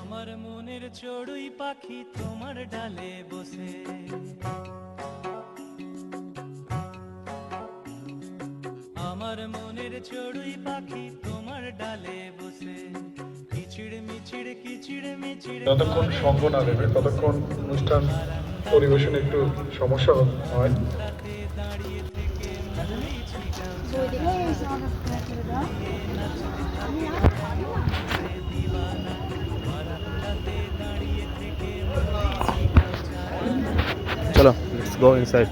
আমার মনের চড়ুই পাখি তোমার ডালে বসে, আমার মনের চড়ুই পাখি তোমার ডালে বসে, কিচিড় মিচিড় কিচিড় মিচিড়। যতক্ষণ সঙ্গ না দেবে ততক্ষণ অনুষ্ঠান পরিবেশন একটু সমস্যা হয়। দাঁড়িয়ে থেকে মুড়ি ছিটাও দিবানা, বারান্দাতে দাঁড়িয়ে থেকে মুড়ি ছিটাও। চলো, লেটস গো ইনসাইড।